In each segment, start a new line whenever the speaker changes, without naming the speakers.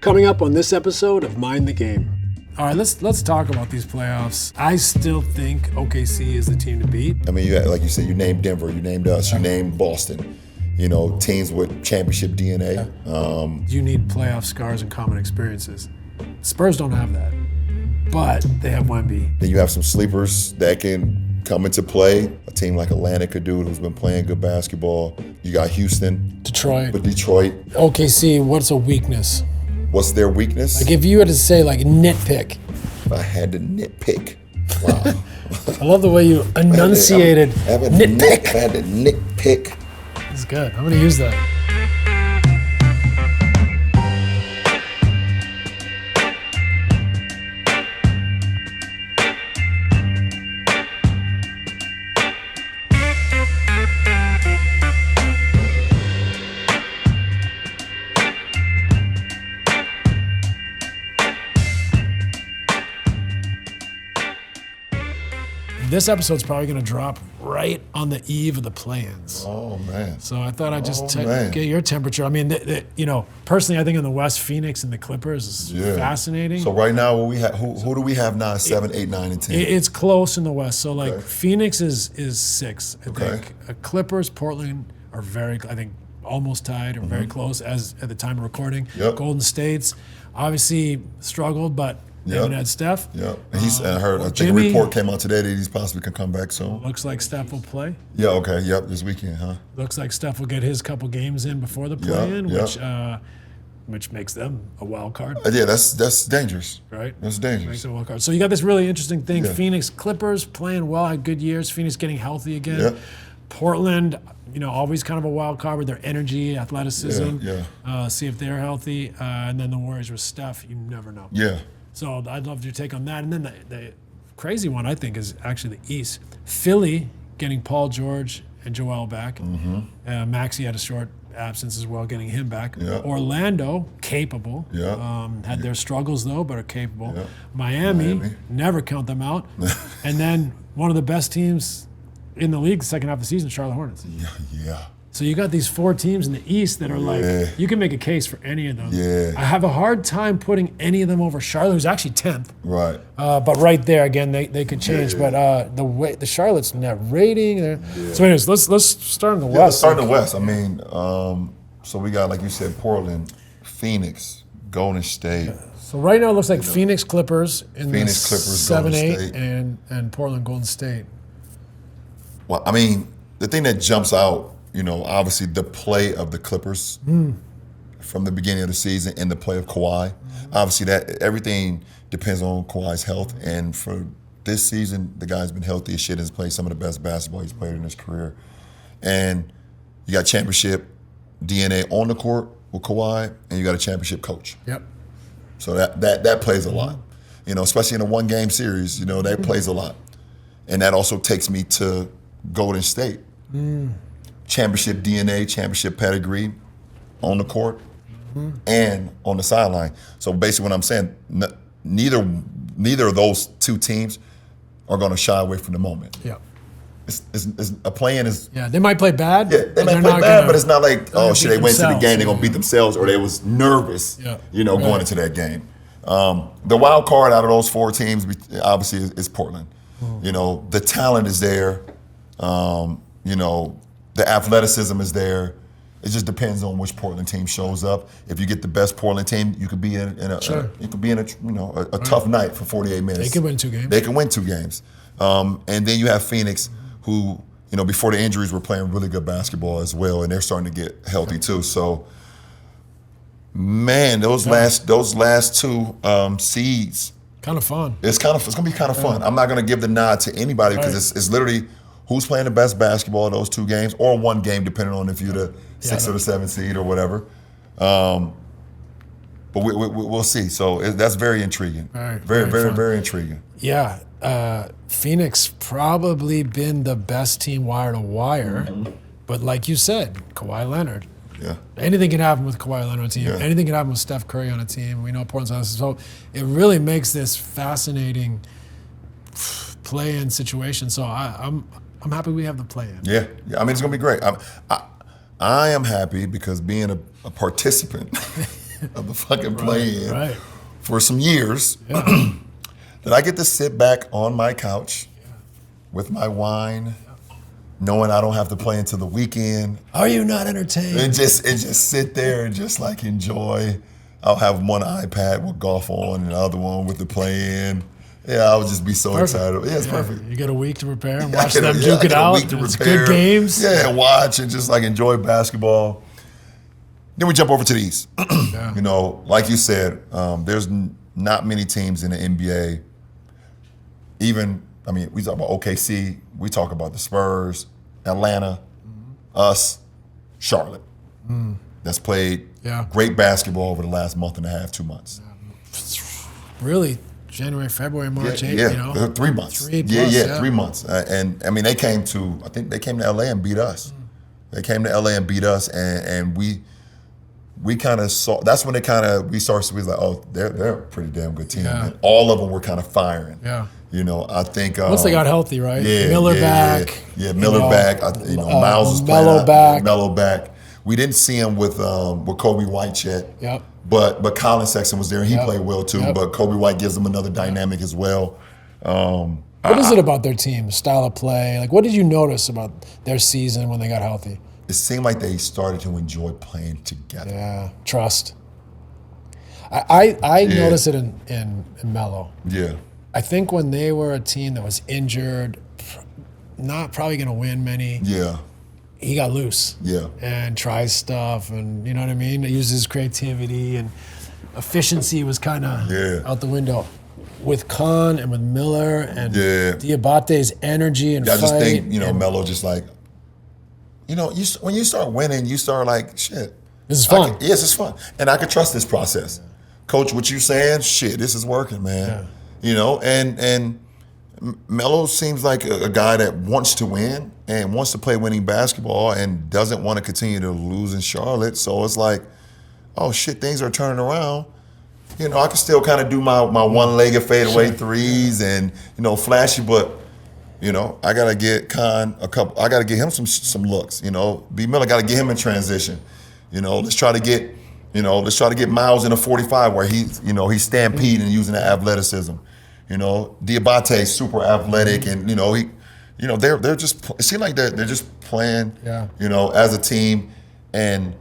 Coming up on this episode of Mind the Game.
All right, let's talk about these playoffs. I still think OKC is the team to beat.
I mean, like you said, you named Denver, you named us, you named Boston. You know, teams with championship DNA.
You need playoff scars and common experiences. Spurs don't have that, but they have Wemby.
Then you have some sleepers that can come into play. A team like Atlanta could do, who's been playing good basketball. You got Houston.
Detroit.
But Detroit.
OKC, what's a weakness?
What's their weakness?
Like if you had to say like nitpick.
If I had to nitpick. Wow.
I love the way you enunciated nitpick.
If I had to nitpick.
That's good. I'm going to use that. This episode's probably going to drop right on the eve of the play-ins.
Oh, man.
So I thought I'd just get your temperature. I mean, personally, I think in the West, Phoenix and the Clippers is fascinating.
So right now, who do we have now? 7, 8, 9, and 10?
It's close in the West. So, Phoenix is 6, I think. Clippers, Portland are almost tied or very close as at the time of recording.
Yep.
Golden State's obviously struggled, but they haven't had Steph.
Yeah, I think a report came out today that he's possibly can come back soon.
Looks like Steph will play.
Yeah, okay, yep, this weekend, huh?
Looks like Steph will get his couple games in before the play-in, which makes them a wild card.
Yeah, that's dangerous.
Right?
That's dangerous.
Makes them a wild card. So you got this really interesting thing. Yeah. Phoenix Clippers playing well, had good years. Phoenix getting healthy again.
Yeah.
Portland, always kind of a wild card with their energy, athleticism.
Yeah.
See if they're healthy. And then the Warriors with Steph, you never know.
Yeah.
So I'd love your take on that. And then the crazy one, I think, is actually the East. Philly getting Paul George and Joel back.
Mm-hmm.
Maxey had a short absence as well, getting him back.
Yeah.
Orlando, capable.
Yeah.
Had their struggles, though, but are capable.
Yeah.
Miami, never count them out. And then one of the best teams in the league the second half of the season, Charlotte Hornets.
Yeah.
So you got these 4 teams in the East that are you can make a case for any of them.
Yeah.
I have a hard time putting any of them over Charlotte, who's actually 10th.
Right.
But right there, again, they could change.
Yeah.
But the Charlotte's net rating. So anyways, let's start in the West.
Let's start in the West. I mean, so we got, like you said, Portland, Phoenix, Golden State.
So right now it looks like Phoenix Clippers in
Phoenix,
the
Clippers,
7-8 and Portland Golden State.
Well, I mean, the thing that jumps out, obviously the play of the Clippers from the beginning of the season and the play of Kawhi. Obviously, that everything depends on Kawhi's health. And for this season, the guy's been healthy as shit and has played some of the best basketball he's played in his career. And you got championship DNA on the court with Kawhi, and you got a championship coach.
Yep.
So that plays a lot. Especially in a one-game series, that plays a lot. And that also takes me to Golden State. Championship DNA, championship pedigree on the court and on the sideline. So basically what I'm saying, neither of those two teams are going to shy away from the moment.
Yeah.
It's a play-in is...
Yeah, they might play bad.
Yeah, they might play bad, but it's not like, they went to the game, they're going to beat themselves, or they was nervous, going into that game. The wild card out of those 4 teams, obviously, is Portland. The talent is there. The athleticism is there. It just depends on which Portland team shows up. If you get the best Portland team, you could be in a tough night for 48 minutes.
They can win 2 games.
They can win 2 games. And then you have Phoenix, who before the injuries were playing really good basketball as well, and they're starting to get healthy too. So, man, those last 2 seeds.
Kind of fun.
It's gonna be kind of fun. I'm not gonna give the nod to anybody because it's literally who's playing the best basketball in those 2 games, or 1 game, depending on if you're the 6th or the 7th seed or whatever. But we'll see. So that's very intriguing. Very intriguing.
Yeah, Phoenix probably been the best team wire to wire, but like you said, Kawhi Leonard.
Yeah.
Anything can happen with Kawhi Leonard on a team.
Yeah.
Anything can happen with Steph Curry on a team. We know Portland's on this. So it really makes this fascinating play-in situation. So I'm happy we have the play-in.
Yeah. I mean, it's gonna be great. I am happy because being a participant of the fucking play-in
Right.
for some years.
Yeah.
That I get to sit back on my couch with my wine, knowing I don't have to play until the weekend.
Are you not entertained?
And just sit there and just like enjoy. I'll have one iPad with golf on and the other one with the play-in. Yeah, I would just be so excited. Yeah, it's perfect.
You get a week to prepare and
I
watch
get
them
a
duke it out.
week to
It's
prepare.
good games.
Yeah, watch and just like enjoy basketball. Then we jump over to the East.
Yeah.
You know, like you said, there's not many teams in the NBA. Even, I mean, we talk about OKC, we talk about the Spurs, Atlanta, us, Charlotte. That's played great basketball over the last month and a half, 2 months.
Really, January, February, March,
Yeah,
you know?
3 months.
3 plus,
3 months. And I mean, I think they came to LA and beat us. They came to LA and beat us, and we kind of saw. That's when we started. We was like, oh, they're a pretty damn good team.
Yeah.
And all of them were kind of firing.
Yeah.
You know, I think
Once they got healthy, right?
Yeah,
Miller back.
Yeah, Miller back. Miles was playing.
Melo back.
Melo back. We didn't see him with Kobe White yet.
Yep.
But Colin Sexton was there, and he played well too.
Yep.
But Kobe White gives them another dynamic as well.
What is it about their team, style of play? Like, what did you notice about their season when they got healthy?
It seemed like they started to enjoy playing together.
Yeah, trust. I noticed it in Melo.
Yeah.
I think when they were a team that was injured, not probably going to win many,
Yeah.
he got loose.
Yeah.
And tries stuff, and you know what I mean? He uses creativity, and efficiency was kind of out the window. With Khan and with Miller and Diabate's energy and
I
fight.
just think, Melo just like, when you start winning, you start like, shit.
This is fun.
Yes, it's fun. And I could trust this process. Coach, what you saying? Shit, this is working, man.
Yeah.
And Melo seems like a guy that wants to win and wants to play winning basketball and doesn't want to continue to lose in Charlotte. So it's like, oh shit, things are turning around. I can still kind of do my one-legged fadeaway threes and flashy, but I gotta get Khan a couple. I gotta get him some looks. B Miller gotta get him in transition. Let's try to get Miles in a 45 where he's stampeding and using the athleticism. Diabate super athletic and they're just it seems like they're just playing as a team and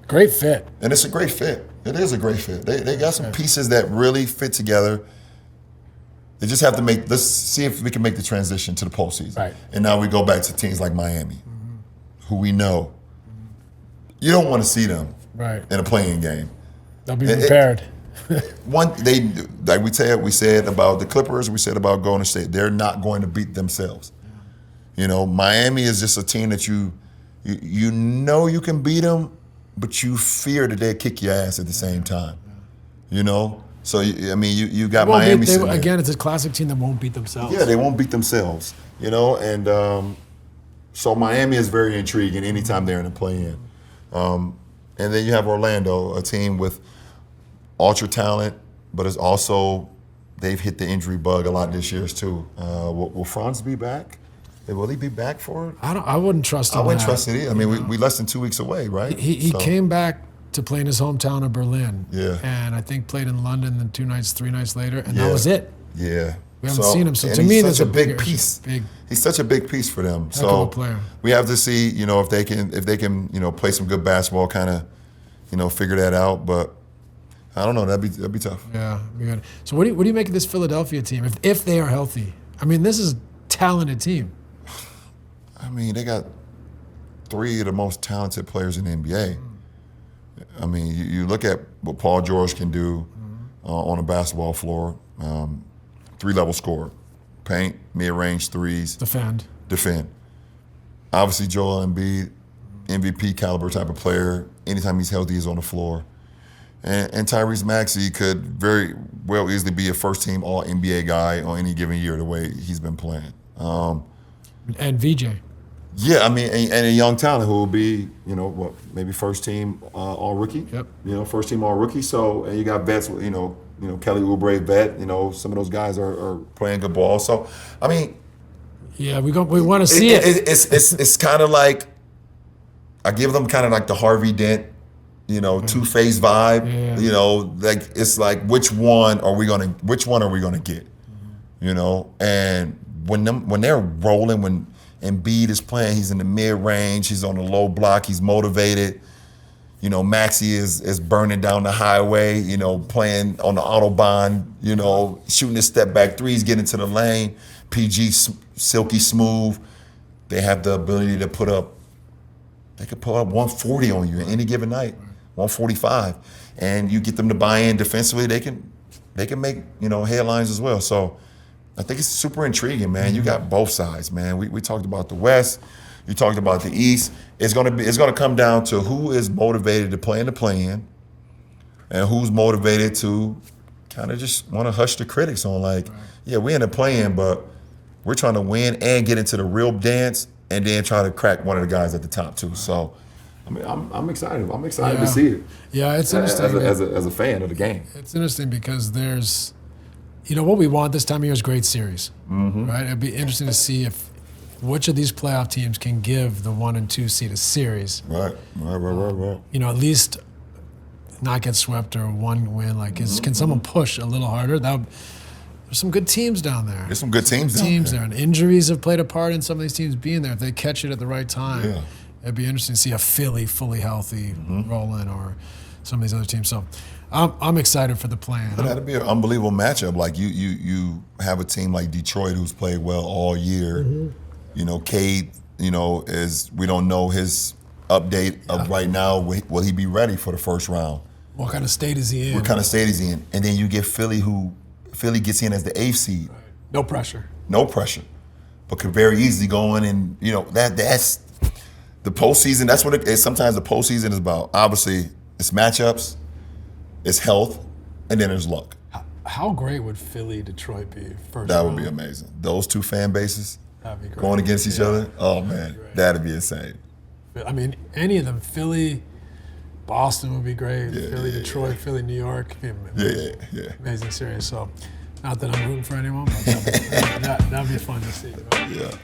great fit.
And it's a great fit. It is a great fit. They got some pieces that really fit together. They just have to let's see if we can make the transition to the postseason.
Right.
And now we go back to teams like Miami, who we know. You don't want to see them in a playing game.
They'll be prepared.
We said about the Clippers, we said about Golden State, they're not going to beat themselves. Miami is just a team that you can beat them, but you fear that they'll kick your ass at the same time. So you got Miami.
Again, it's a classic team that won't beat themselves.
Yeah, they won't beat themselves. And so Miami is very intriguing anytime they're in a play-in. And then you have Orlando, a team with ultra talent, but it's also they've hit the injury bug a lot this year too. Will Franz be back? Will he be back for it?
I wouldn't trust him.
I wouldn't trust it either. I mean, we less than 2 weeks away, right?
He came back to play in his hometown of Berlin.
Yeah.
And I think played in London then 2 nights, 3 nights later, and that was it.
Yeah.
We haven't seen him. So to me, that's a big piece.
He's such a big piece for them.
Heck of a player.
We have to see, if they can, play some good basketball, kind of, figure that out. But I don't know. That'd be tough.
Yeah, be good. So what do you make of this Philadelphia team if they are healthy? I mean, this is a talented team.
I mean, they got 3 of the most talented players in the NBA. I mean, you look at what Paul George can do on a basketball floor. 3-level scorer, paint, mid-range threes,
defend.
Obviously, Joel Embiid, MVP caliber type of player. Anytime he's healthy, he's on the floor. And Tyrese Maxey could very well easily be a first-team All-NBA guy on any given year the way he's been playing.
And VJ.
Yeah, I mean, and a young talent who will be, maybe first-team All-Rookie.
Yep.
First-team All-Rookie. So, and you got vets, Kelly Oubre vet. Some of those guys are playing good ball. So, I mean,
yeah, we want to see it.
It's kind of like I give them kind of like the Harvey Dent two-faced vibe. Like it's like which one are we gonna get? And when they're rolling, when Embiid is playing, he's in the mid-range, he's on the low block, he's motivated. Maxey is burning down the highway, playing on the Autobahn, shooting his step back threes, getting to the lane. PG, silky smooth. They have the ability to put up 140 on you any given night, 145. And you get them to buy in defensively, they can make, headlines as well. So I think it's super intriguing, man. You got both sides, man. We talked about the West. You talked about the East. It's gonna come down to who is motivated to play in the play-in, and who's motivated to kind of just want to hush the critics on we're in the play-in, but we're trying to win and get into the real dance, and then try to crack one of the guys at the top too. So, I mean, I'm excited. I'm excited to see it.
Yeah, it's interesting
as a fan of the game.
It's interesting because there's, what we want this time of year is great series, right? It'd be interesting to see which of these playoff teams can give the 1 and 2 seed a series.
Right.
At least not get swept or one win. Can someone push a little harder? There's some good teams down there.
There's some good teams down there.
And injuries have played a part in some of these teams being there. If they catch it at the right time, it'd be interesting to see a Philly fully healthy roll in, or some of these other teams. So I'm excited for the plan.
But that'd be an unbelievable matchup. Like you have a team like Detroit who's played well all year. Cade, is we don't know his update of right now. Will he be ready for the first round?
What kind of state is he in?
What kind of state is he in? And then you get Philly gets in as the 8th seed.
Right. No pressure.
No pressure. But could very easily go in and, that's the postseason. That's what it is. Sometimes the postseason is about. Obviously, it's matchups, it's health, and then there's luck.
How great would Philly-Detroit be first
That
round?
would be amazing. Those two fan bases.
That'd be great.
Going against each other? Oh, man. That'd be insane.
I mean, any of them. Philly, Boston would be great. Philly, Detroit, Philly, New York. Amazing series. So, not that I'm rooting for anyone, but that'd be fun to see.
Yeah.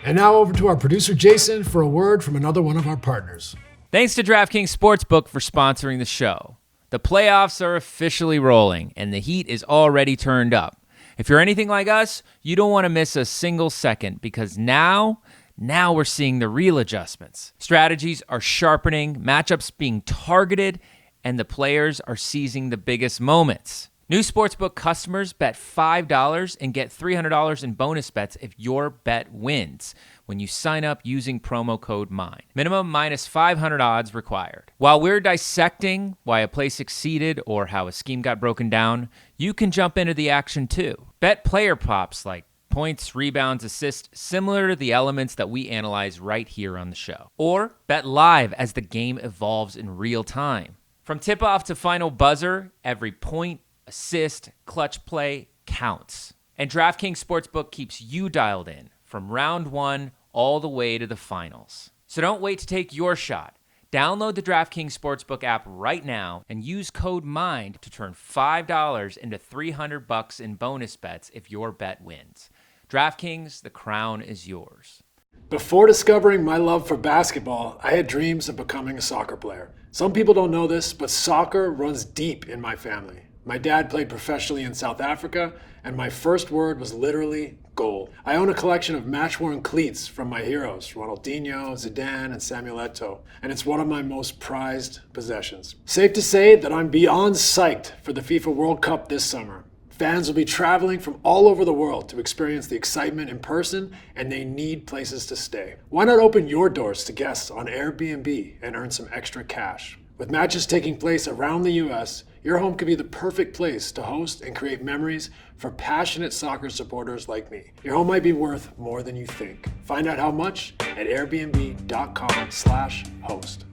And now over to our producer, Jason, for a word from another one of our partners.
Thanks to DraftKings Sportsbook for sponsoring the show. The playoffs are officially rolling, and the heat is already turned up. If you're anything like us, you don't want to miss a single second, because now we're seeing the real adjustments. Strategies are sharpening, matchups being targeted, and the players are seizing the biggest moments. New Sportsbook customers bet $5 and get $300 in bonus bets if your bet wins when you sign up using promo code MINE. Minimum minus 500 odds required. While we're dissecting why a play succeeded or how a scheme got broken down, you can jump into the action too. Bet player props like points, rebounds, assists, similar to the elements that we analyze right here on the show. Or bet live as the game evolves in real time. From tip-off to final buzzer, every point, assist, clutch play counts. And DraftKings Sportsbook keeps you dialed in from round one all the way to the finals. So don't wait to take your shot. Download the DraftKings Sportsbook app right now and use code MIND to turn $5 into $300 in bonus bets if your bet wins. DraftKings, the crown is yours.
Before discovering my love for basketball, I had dreams of becoming a soccer player. Some people don't know this, but soccer runs deep in my family. My dad played professionally in South Africa, and my first word was literally goal. I own a collection of match-worn cleats from my heroes, Ronaldinho, Zidane, and Samuel Eto'o, and it's one of my most prized possessions. Safe to say that I'm beyond psyched for the FIFA World Cup this summer. Fans will be traveling from all over the world to experience the excitement in person, and they need places to stay. Why not open your doors to guests on Airbnb and earn some extra cash? With matches taking place around the U.S., your home could be the perfect place to host and create memories for passionate soccer supporters like me. Your home might be worth more than you think. Find out how much at airbnb.com/host.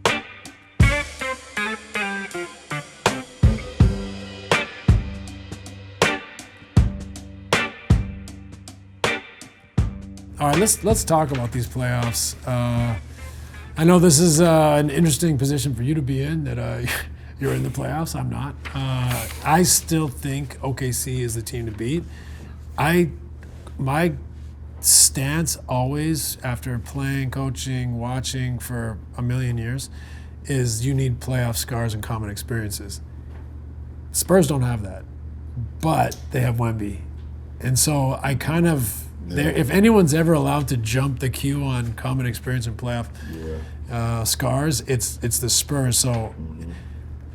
All right, let's talk about these playoffs. I know this is an interesting position for you to be in, that you're in the playoffs. I'm not. I still think OKC is the team to beat. I my stance always, after playing, coaching, watching for a million years, is you need playoff scars and common experiences. Spurs don't have that, but they have Wemby. And so I kind of, if anyone's ever allowed to jump the queue on common experience and playoff scars, it's the Spurs. So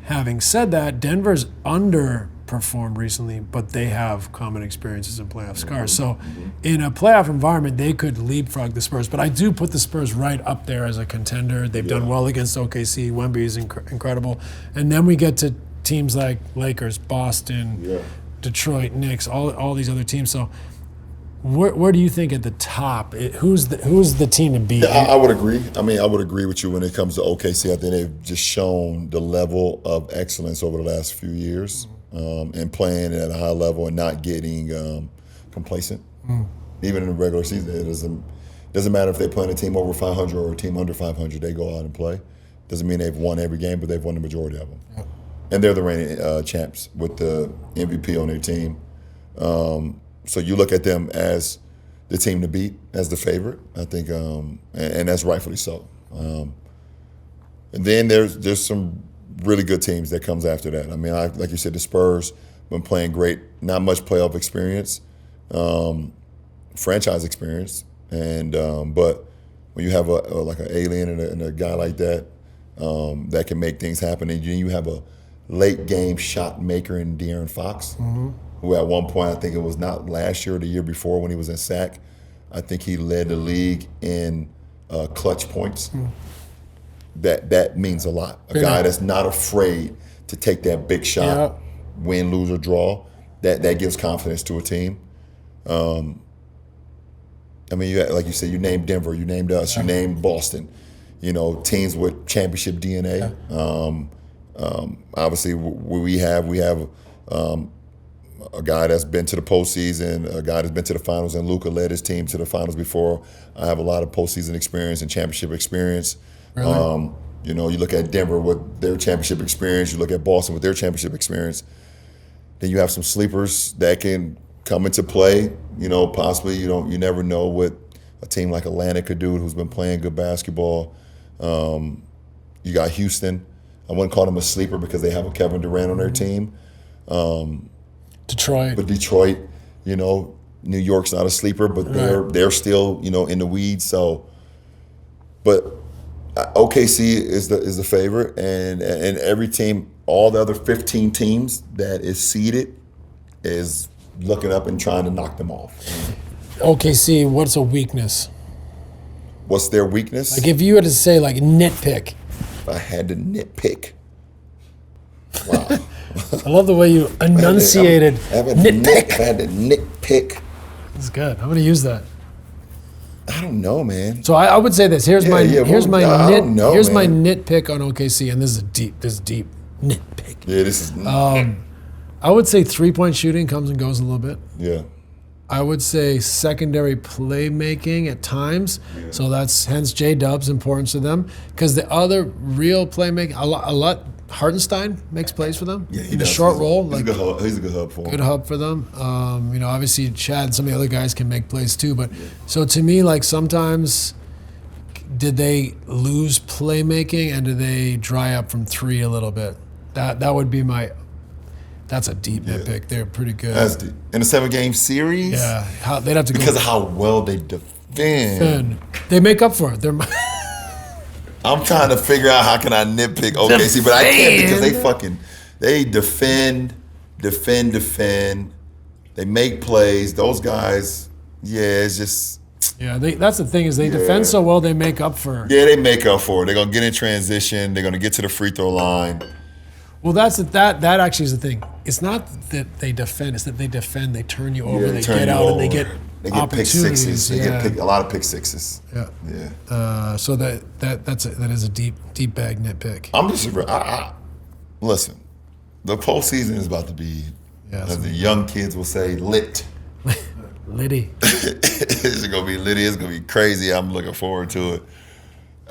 having said that, Denver's underperformed recently, but they have common experiences and playoff scars. So in a playoff environment, they could leapfrog the Spurs. But I do put the Spurs right up there as a contender. They've done well against OKC. Wemby is incredible. And then we get to teams like Lakers, Boston, Detroit, Knicks, all these other teams. So where do you think at the top, who's the team to beat?
I would agree. I mean, I would agree with you when it comes to OKC. I think they've just shown the level of excellence over the last few years, and playing at a high level and not getting complacent. Even in the regular season, it doesn't matter if they're playing a team over 500 or a team under 500. They go out and play. Doesn't mean they've won every game, but they've won the majority of them. Yep. And they're the reigning champs with the MVP on their team. So you look at them as the team to beat, as the favorite, I think, and that's rightfully so. And then there's some really good teams that comes after that. I mean, like you said, the Spurs been playing great, not much playoff experience, franchise experience, and but when you have like an alien and a guy like that that can make things happen, and you have a late game shot maker in De'Aaron Fox, who at one point, I think it was not last year or the year before when he was in SAC, I think he led the league in clutch points. That means a lot. A guy that's not afraid to take that big shot, win, lose, or draw, that gives confidence to a team. I mean, like you said, you named Denver, you named us, you named Boston. You know, teams with championship DNA. Obviously, we have a guy that's been to the postseason, a guy that's been to the finals, and Luka led his team to the finals before. I have a lot of postseason experience and championship experience. Really? You know, you look at Denver with their championship experience, you look at Boston with their championship experience. Then you have some sleepers that can come into play. You know, possibly you never know what a team like Atlanta could do, who's been playing good basketball. You got Houston. I wouldn't call them a sleeper because they have a Kevin Durant on their team.
Detroit.
But Detroit, you know, New York's not a sleeper, but they're still, you know, in the weeds. So, but OKC is the favorite, and every team, all the other 15 teams that is seeded, is looking up and trying to knock them off.
OKC, what's a weakness?
What's their weakness?
Like if you had to say like nitpick.
If I had to nitpick. Wow.
I love the way you enunciated nitpick.
If I had to nitpick.
That's good. I'm going to use that.
I don't know, man.
So I would say this. Here's my nitpick on OKC, and this is deep nitpick.
Yeah, this is.
I would say 3-point shooting comes and goes a little bit.
Yeah.
I would say secondary playmaking at times. Yeah. So that's hence J-Dub's importance to them, because the other real playmaking, a lot. Hartenstein makes plays for them.
Yeah, he
in
does.
A short roll.
He's a good hub for them.
Good hub for them. You know, obviously Chad and some of the other guys can make plays too. But so to me, like sometimes, did they lose playmaking and do they dry up from three a little bit? That would be my. That's a deep nitpick. They're pretty good.
That's deep. In a 7-game series.
Yeah, they'd have to
because of how well they defend.
They make up for it. They're.
I'm trying to figure out how can I nitpick OKC, but I can't because they defend. They make plays. Those guys, it's just.
Yeah, that's the thing is they defend so well they make up for it.
Yeah, they make up for it. They're gonna get in transition. They're gonna get to the free throw line.
Well, that actually is the thing. It's not that they defend; it's that they defend. They turn you over. They get out and they get
pick sixes. They get a lot of pick sixes.
Yeah. So that is a deep bag nitpick.
I'm just listen. The postseason is about to be, as the young kids will say, lit.
Litty.
It's gonna be litty. It's gonna be crazy. I'm looking forward to it.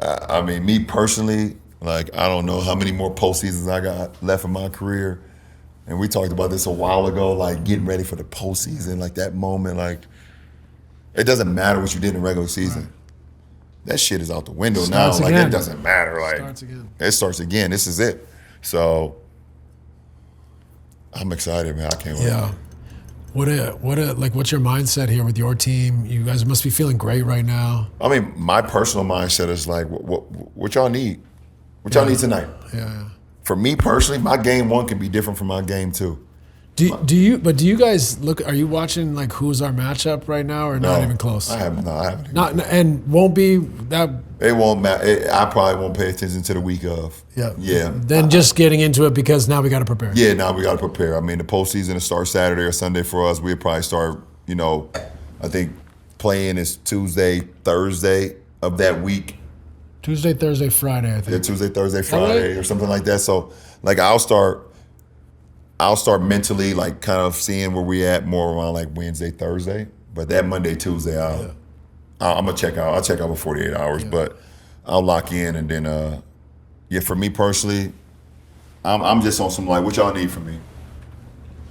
I mean, me personally, like I don't know how many more postseasons I got left in my career. And we talked about this a while ago, like getting ready for the postseason, like that moment, like It doesn't matter what you did in the regular season. Right. That shit is out the window
starts
now.
Again.
Like, it doesn't matter. Like, it starts again. This is it. So I'm excited, man. I can't wait.
Yeah. What's your mindset here with your team? You guys must be feeling great right now.
I mean, my personal mindset is like, what y'all need? What y'all need tonight?
Yeah.
For me personally, my game 1 can be different from my game 2.
Do you guys look? Are you watching like who's our matchup right now, or not even close?
I haven't.
And won't be that.
It won't matter. I probably won't pay attention to the week of.
Yeah. Then just getting into it because now we got to prepare.
Yeah, now we got to prepare. I mean, the postseason will start Saturday or Sunday for us. We'll probably start. I think playing is Tuesday, Thursday of that week.
Tuesday, Thursday, Friday. I think.
Yeah, Tuesday, Thursday, Friday, or something like that. So, like, I'll start mentally, like, kind of seeing where we at more around like Wednesday, Thursday. But that Monday, Tuesday, I'm gonna check out. I'll check out for 48 hours, but I'll lock in, and then, for me personally, I'm just on some like, what y'all need from me.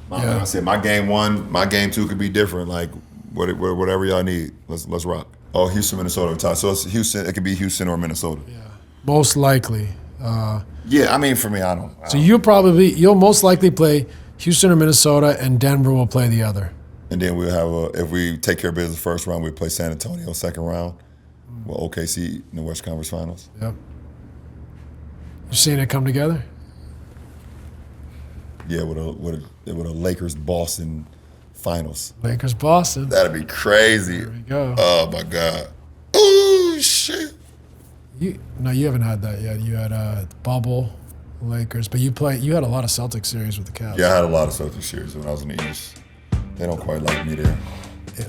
Like I said, my game 1, my game 2 could be different. Like, whatever y'all need, let's rock. Oh, Houston, Minnesota time. So it's Houston. It could be Houston or Minnesota.
Yeah, most likely.
I mean, for me, I don't.
So you'll most likely play Houston or Minnesota, and Denver will play the other.
And then we'll have if we take care of business first round, we play San Antonio second round. Well, OKC in the West Conference Finals.
Yep. You seeing it come together?
Yeah, with a Lakers Boston Finals.
Lakers Boston.
That'd be crazy.
There we go.
Oh my God. Oh shit.
You haven't had that yet. You had bubble Lakers, but you had a lot of Celtics series with the Cavs.
Yeah, I had a lot of Celtics series when I was in the East. They don't quite like me there.
Yeah.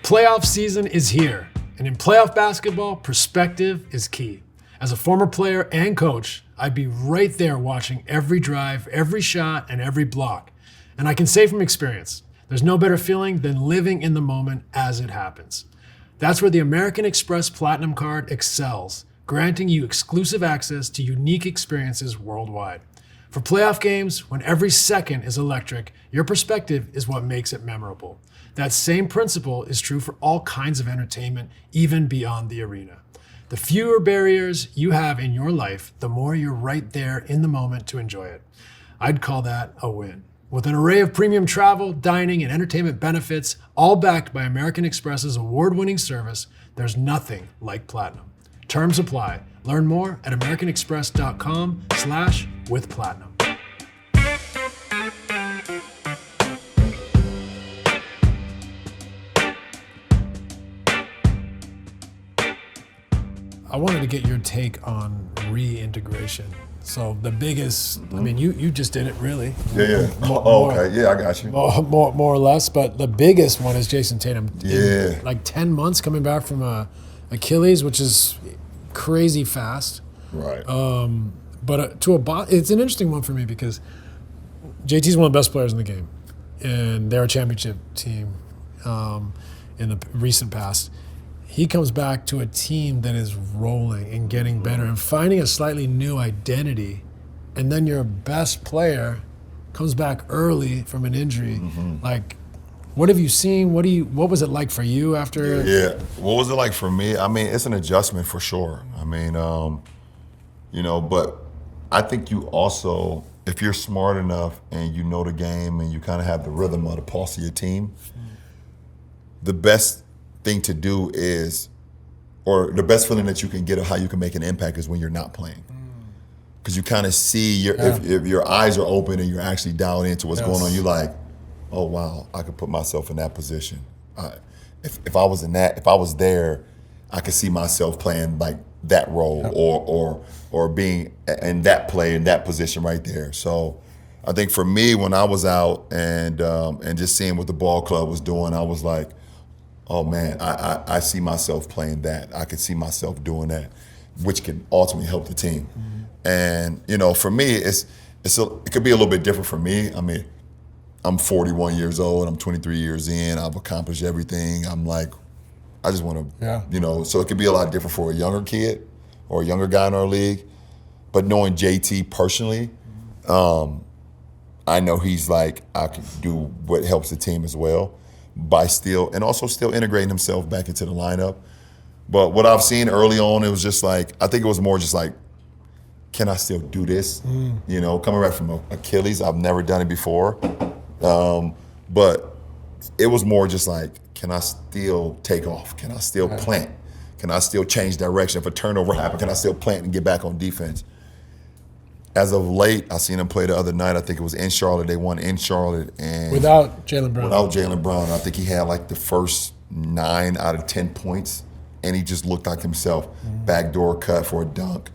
Playoff season is here, and in playoff basketball, perspective is key. As a former player and coach, I'd be right there watching every drive, every shot, and every block. And I can say from experience, there's no better feeling than living in the moment as it happens. That's where the American Express Platinum Card excels, granting you exclusive access to unique experiences worldwide. For playoff games, when every second is electric, your perspective is what makes it memorable. That same principle is true for all kinds of entertainment, even beyond the arena. The fewer barriers you have in your life, the more you're right there in the moment to enjoy it. I'd call that a win. With an array of premium travel, dining, and entertainment benefits, all backed by American Express's award-winning service, there's nothing like Platinum. Terms apply. Learn more at americanexpress.com/withplatinum. I wanted to get your take on reintegration. So the biggest, I mean, you just did it really.
Yeah. Okay. Yeah, I got you.
More or less, but the biggest one is Jason Tatum.
Yeah.
Like 10 months coming back from Achilles, which is crazy fast.
Right.
But it's an interesting one for me because JT's one of the best players in the game, and they're a championship team in the recent past. He comes back to a team that is rolling and getting better and finding a slightly new identity, and then your best player comes back early from an injury. Mm-hmm. Like, what have you seen? What was it like for you after?
Yeah, what was it like for me? I mean, it's an adjustment for sure. I mean, but I think you also, if you're smart enough and you know the game and you kind of have the rhythm of the pulse of your team, the best thing to do is, or the best feeling that you can get of how you can make an impact is when you're not playing. Because you kind of see, if your eyes are open and you're actually dialed into what's going on, you're like, oh wow, I could put myself in that position. If I was there, I could see myself playing like that role or being in that play, in that position right there. So I think for me, when I was out and just seeing what the ball club was doing, I was like, oh man, I see myself playing that. I could see myself doing that, which can ultimately help the team. Mm-hmm. And for me, it could be a little bit different for me. I mean, I'm 41 years old. I'm 23 years in. I've accomplished everything. I'm like, I just want to, so it could be a lot different for a younger kid or a younger guy in our league. but knowing JT personally, I know he's like, I can do what helps the team as well by still integrating himself back into the lineup. But what I've seen early on, it was just like, I think it was more just like, can I still do this? You know, coming back from Achilles, I've never done it before. But it was more just like, can I still take off? Can I still plant? Can I still change direction? If a turnover happens, can I still plant and get back on defense? As of late, I seen him play the other night. I think it was in Charlotte. They won in Charlotte. And
without Jalen Brown.
Without Jalen Brown. I think he had like the first 9 out of 10 points, and he just looked like himself. Backdoor cut for a dunk.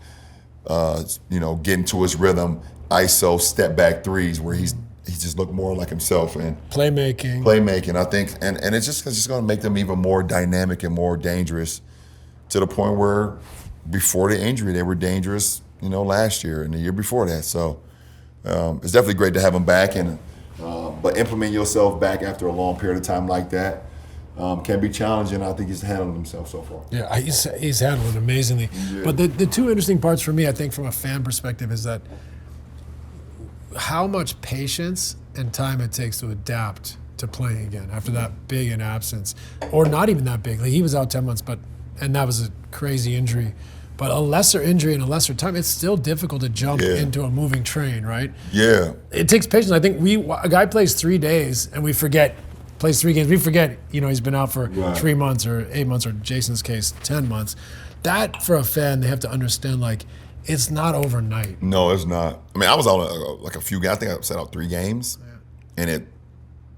You know, getting to his rhythm, ISO, step back threes where he just looked more like himself. And playmaking, I think. And it's just going to make them even more dynamic and more dangerous to the point where before the injury, they were dangerous, you know, last year and the year before that. So it's definitely great to have him back. But implementing yourself back after a long period of time like that can be challenging. I think he's handled himself so far.
Yeah, he's handled it amazingly. Yeah. But the two interesting parts for me, I think, from a fan perspective, is that how much patience and time it takes to adapt to playing again after that big an absence, or not even that big. Like, he was out 10 months, and that was a crazy injury. But a lesser injury in a lesser time, it's still difficult to jump into a moving train, right?
Yeah.
It takes patience. I think a guy plays 3 days and plays 3 games. We forget, you know, he's been out for 3 months or 8 months, or Jason's case, 10 months. That, for a fan, they have to understand, like, it's not overnight.
No, it's not. I mean, I was out like a few games. I think I sat out 3 games. Yeah. And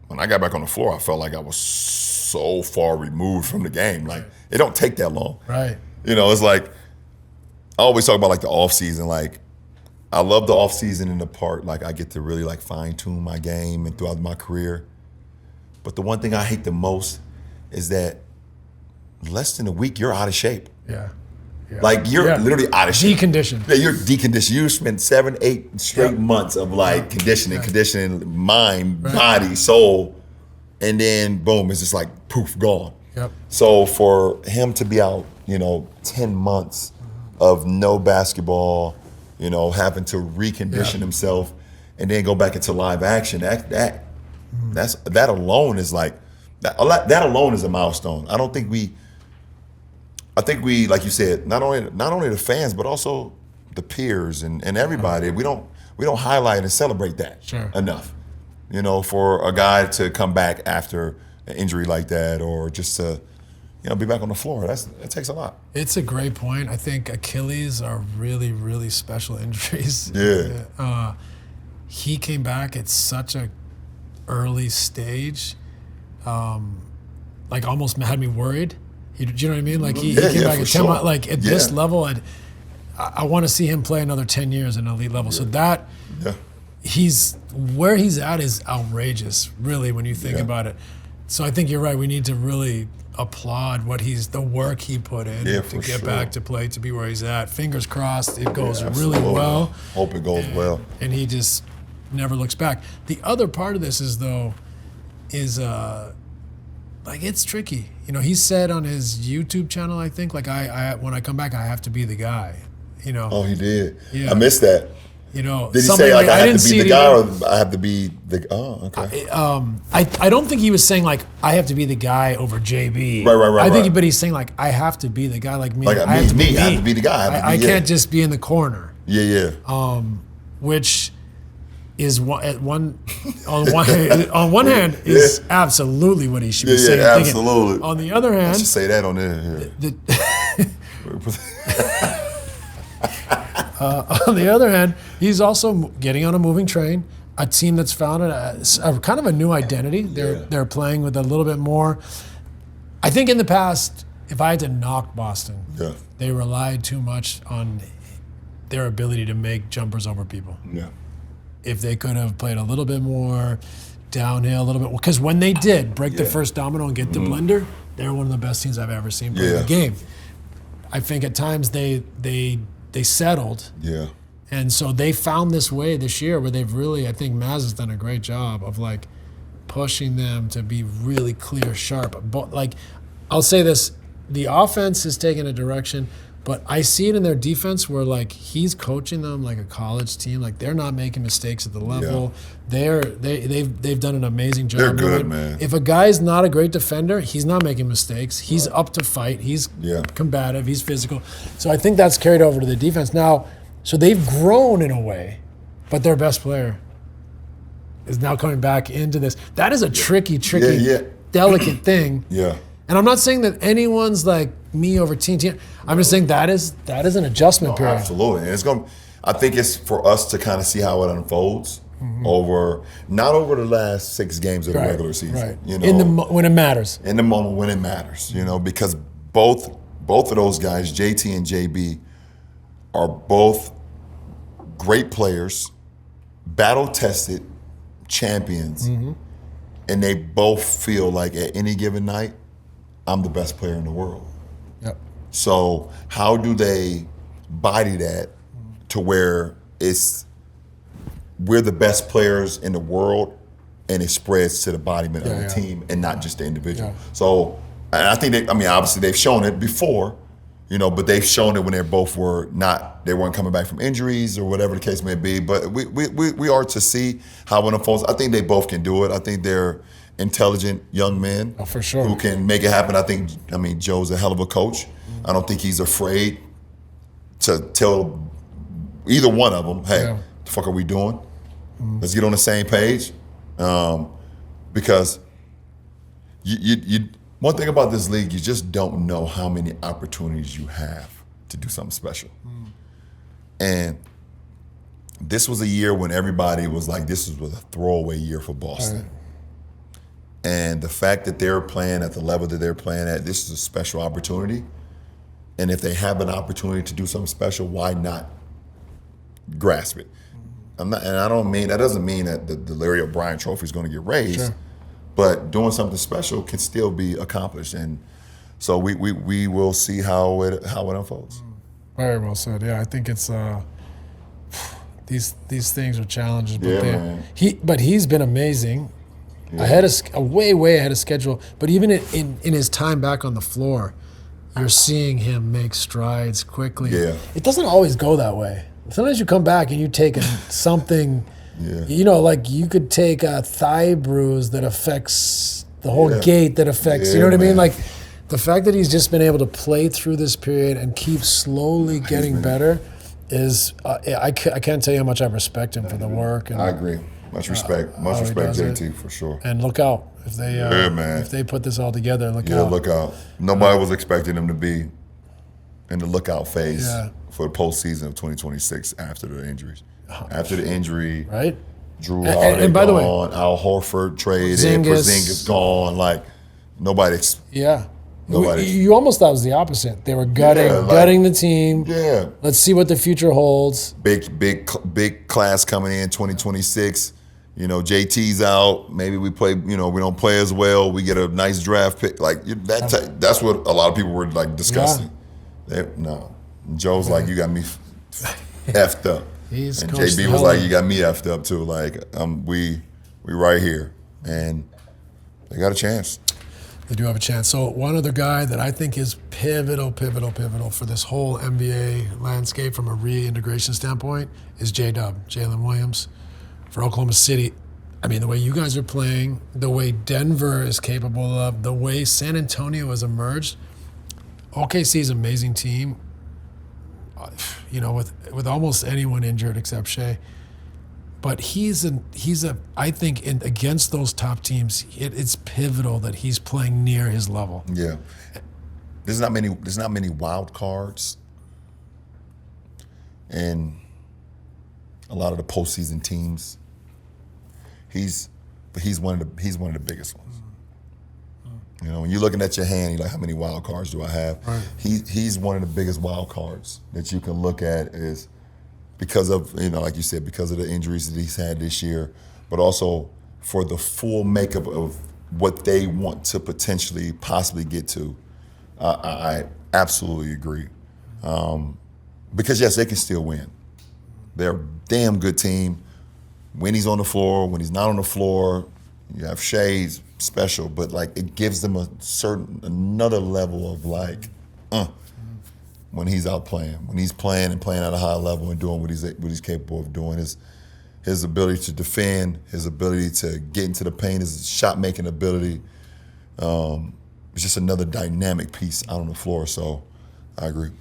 when I got back on the floor, I felt like I was so far removed from the game. Like, it don't take that long.
Right.
You know, it's like, I always talk about like the off season. Like, I love the off season in the part, like, I get to really like fine tune my game and throughout my career. But the one thing I hate the most is that less than a week, you're out of shape.
Yeah.
Like, you're literally out of shape.
Deconditioned.
Yeah, you're deconditioned. You spent 7, 8 straight months of like conditioning mind, body, soul, and then boom, it's just like poof, gone.
Yep.
So for him to be out, you know, 10 months of no basketball, you know, having to recondition himself and then go back into live action, that alone is like that alone is a milestone. I think we, like you said, not only the fans, but also the peers and everybody, we don't highlight and celebrate that enough. You know, for a guy to come back after an injury like that, or just to, you know, be back on the floor, that takes a lot.
It's a great point. I think Achilles are really, really special injuries.
Yeah.
He came back at such a early stage, like almost had me worried. Do you know what I mean? Like, he came back at 10 months. Like, at this level, I want to see him play another 10 years at an elite level. So that, where he's at is outrageous, really, when you think about it. So I think you're right. We need to really applaud the work he put in to get back to play, to be where he's at. Fingers crossed it goes really well.
Hope it goes well.
And he just never looks back. The other part of this is like, it's tricky. You know, he said on his YouTube channel, I think, like, I when I come back, I have to be the guy. You know.
Oh, he did.
Yeah.
I missed that.
You know,
did he say like I have to be the guy, or I have to be the? Oh, okay.
I don't think he was saying like I have to be the guy over JB.
Right.
But he's saying like I have to be the guy, like me.
Like
I have to be
the guy.
I can't just be in the corner.
Yeah.
Which is on one hand is absolutely what he should be saying.
Yeah, absolutely.
On the other hand,
I should say that on there.
On the other hand, he's also getting on a moving train. A team that's found a kind of a new identity. They're playing with a little bit more. I think in the past, if I had to knock Boston, they relied too much on their ability to make jumpers over people.
Yeah.
If they could have played a little bit more downhill, a little bit, because when they did break the first domino and get the blender, they're one of the best teams I've ever seen play the game. I think at times they settled.
Yeah.
And so they found this way this year where they've really, I think Maz has done a great job of like pushing them to be really clear, sharp. But like, I'll say this, the offense has taken a direction, But I see it in their defense where like he's coaching them like a college team. Like they're not making mistakes at the level. They've done an amazing job.
They're good, man.
If a guy's not a great defender, he's not making mistakes. He's up to fight. He's combative. He's physical. So I think that's carried over to the defense now. So they've grown in a way, but their best player is now coming back into this. That is a tricky, delicate thing.
Yeah.
And I'm not saying that anyone's like me over team. I'm just saying that is an adjustment period.
Absolutely. And I think it's for us to kind of see how it unfolds not over the last 6 games of the regular season.
Right.
You know,
when it matters.
In the moment when it matters, you know, because both of those guys, JT and JB, are both great players, battle-tested champions, and they both feel like at any given night, I'm the best player in the world.
Yep.
So how do they body that to where we're the best players in the world and it spreads to the embodiment of the team and not just the individual.
Yeah.
So and I think obviously they've shown it before, you know, but they've shown it when they weren't coming back from injuries or whatever the case may be. But we are to see how it unfolds. I think they both can do it. I think they're intelligent young men
for sure
who can make it happen. I mean, Joe's a hell of a coach. I don't think he's afraid to tell either one of them, hey, what the fuck are we doing? Let's get on the same page. Because you one thing about this league, you just don't know how many opportunities you have to do something special. And this was a year when everybody was like, this was a throwaway year for Boston.
Right.
And the fact that they're playing at the level that they're playing at, this is a special opportunity. And if they have an opportunity to do something special, why not grasp it? That doesn't mean that the Larry O'Brien Trophy is going to get raised.
Sure.
But doing something special can still be accomplished, and so we will see how it unfolds.
Very well said. Yeah, I think it's these things are challenges, but he's been amazing, way ahead of schedule. But even in his time back on the floor, you're seeing him make strides quickly.
Yeah,
it doesn't always go that way. Sometimes you come back and you take something. Yeah. You know, like you could take a thigh bruise that affects the whole gait that affects, you know what I mean? Like the fact that he's just been able to play through this period and keep slowly getting better is, I can't tell you how much I respect him for the work. And,
I agree. Much respect, JT, for sure.
And look out. If they put this all together, look out.
Yeah, look out. Nobody was expecting him to be in the lookout phase for the postseason of 2026 after the injuries. After the injury,
right?
Drew Holiday
and by the way,
gone, Al Horford traded, Porzingis gone. Like nobody.
You almost thought it was the opposite. They were gutting the team.
Yeah.
Let's see what the future holds.
Big class coming in 2026. You know, JT's out. Maybe we play. You know, we don't play as well. We get a nice draft pick. Like that's what a lot of people were like discussing. No, Joe's like, you got me effed up. And JB was like, you got me effed up too. Like, we right here. And they got a chance.
They do have a chance. So one other guy that I think is pivotal for this whole NBA landscape from a reintegration standpoint is J-Dub, Jalen Williams for Oklahoma City. I mean, the way you guys are playing, the way Denver is capable of, the way San Antonio has emerged, OKC is an amazing team. You know, with almost anyone injured except Shai, but I think against those top teams, it's pivotal that he's playing near his level.
Yeah, there's not many wild cards, and a lot of the postseason teams. He's one of the biggest ones. You know, when you're looking at your hand, you're like, how many wild cards do I have?
Right.
He's one of the biggest wild cards that you can look at is because of, you know, like you said, because of the injuries that he's had this year, but also for the full makeup of what they want to possibly get to. I absolutely agree. Because, yes, they can still win. They're a damn good team. When he's on the floor, when he's not on the floor, you have Shai's special, but like it gives them another level of like, when he's out playing. When he's playing and playing at a high level and doing what he's capable of doing. His ability to defend, his ability to get into the paint, his shot-making ability. It's just another dynamic piece out on the floor, so I agree.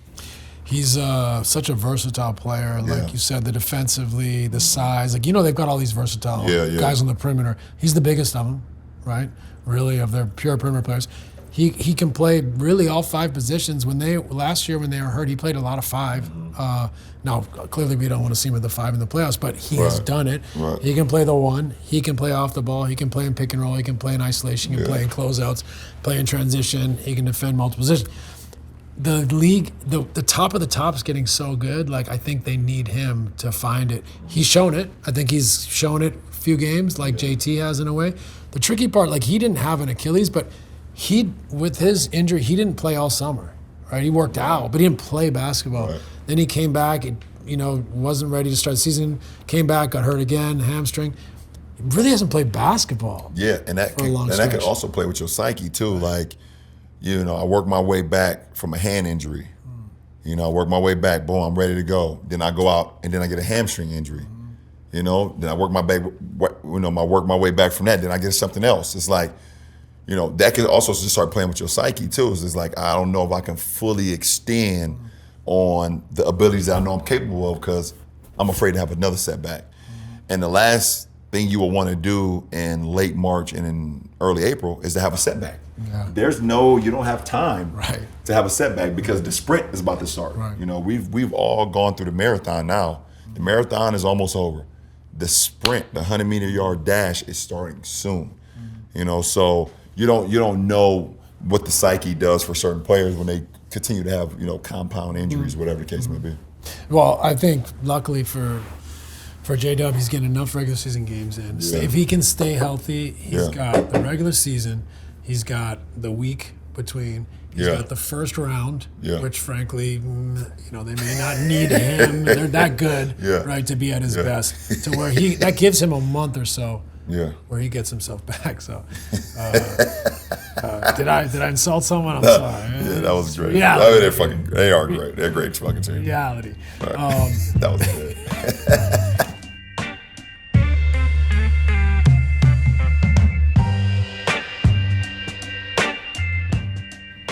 He's such a versatile player. Like you said, the defensively, the size. Like, they've got all these versatile guys on the perimeter. He's the biggest of them, right? Really, of their pure perimeter players. He can play really all 5 positions. Last year when they were hurt, he played a lot of 5. Now, clearly we don't want to see him at the 5 in the playoffs, but he has done it.
Right.
He can play the 1. He can play off the ball. He can play in pick and roll. He can play in isolation. He can play in closeouts, play in transition. He can defend multiple positions. The league, the top of the top is getting so good. Like, I think they need him to find it. He's shown it. I think he's shown it a few games, like JT has in a way. The tricky part, like, he didn't have an Achilles, but with his injury, he didn't play all summer, right? He worked out, but he didn't play basketball. Right. Then he came back, and, wasn't ready to start the season. Came back, got hurt again, hamstring. He really hasn't played basketball.
Yeah, and that could also play with your psyche too. Like, I work my way back from a hand injury. I work my way back. Boom, I'm ready to go. Then I go out, and then I get a hamstring injury. Then I work my way back from that. Then I get something else. It's like, that could also just start playing with your psyche too. It's like, I don't know if I can fully extend on the abilities that I know I'm capable of because I'm afraid to have another setback. And the last thing you will want to do in late March and in early April is to have a setback. Yeah. You don't have time to have a setback because the sprint is about to start. Right. We've all gone through the marathon now. The marathon is almost over. The sprint, the 100-meter yard dash is starting soon. So you don't know what the psyche does for certain players when they continue to have compound injuries, whatever the case may be.
Well, I think luckily for J-Dub, he's getting enough regular season games in. Yeah. If he can stay healthy, he's got the regular season, he's got the week between, he's got the first round, which frankly, they may not need him. They're that good, right, to be at his best, to where that gives him a month or so. Yeah, where he gets himself back. So, did I insult someone? I'm sorry.
Yeah, that was great. Yeah, I mean, they are great. They're a great fucking team.
Reality.
Right. That was good.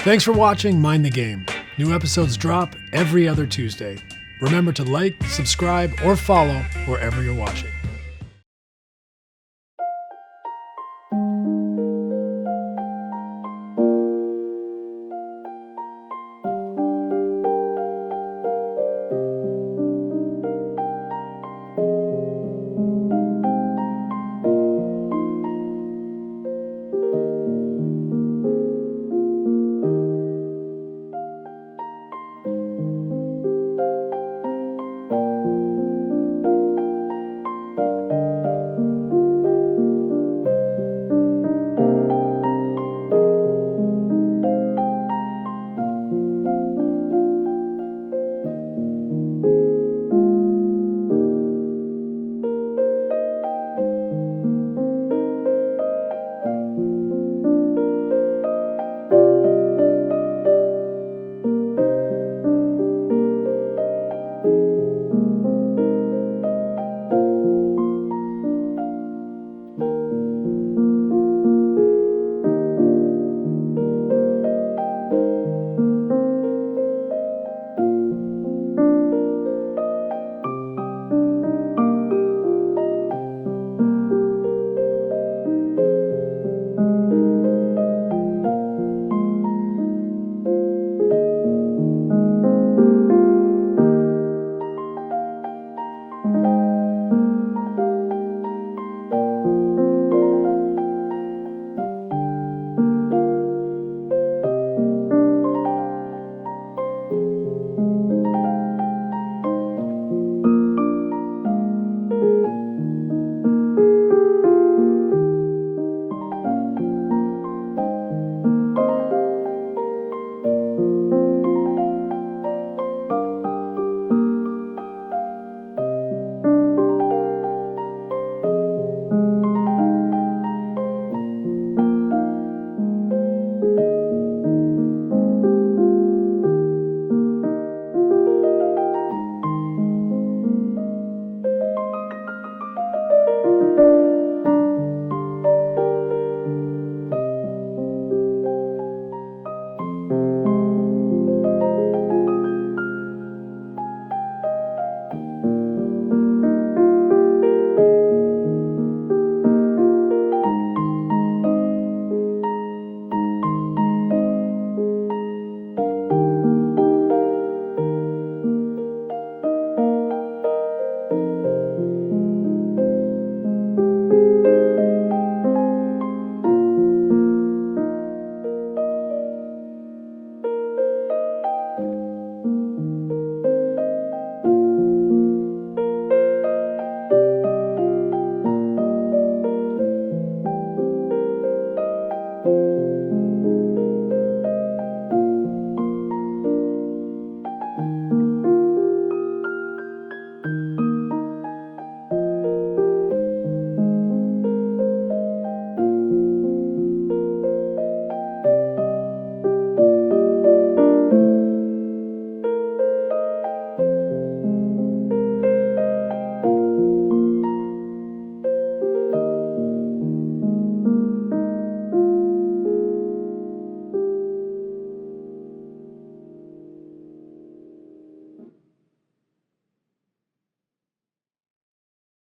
Thanks for watching Mind the Game. New episodes drop every other Tuesday. Remember to like, subscribe, or follow wherever you're watching.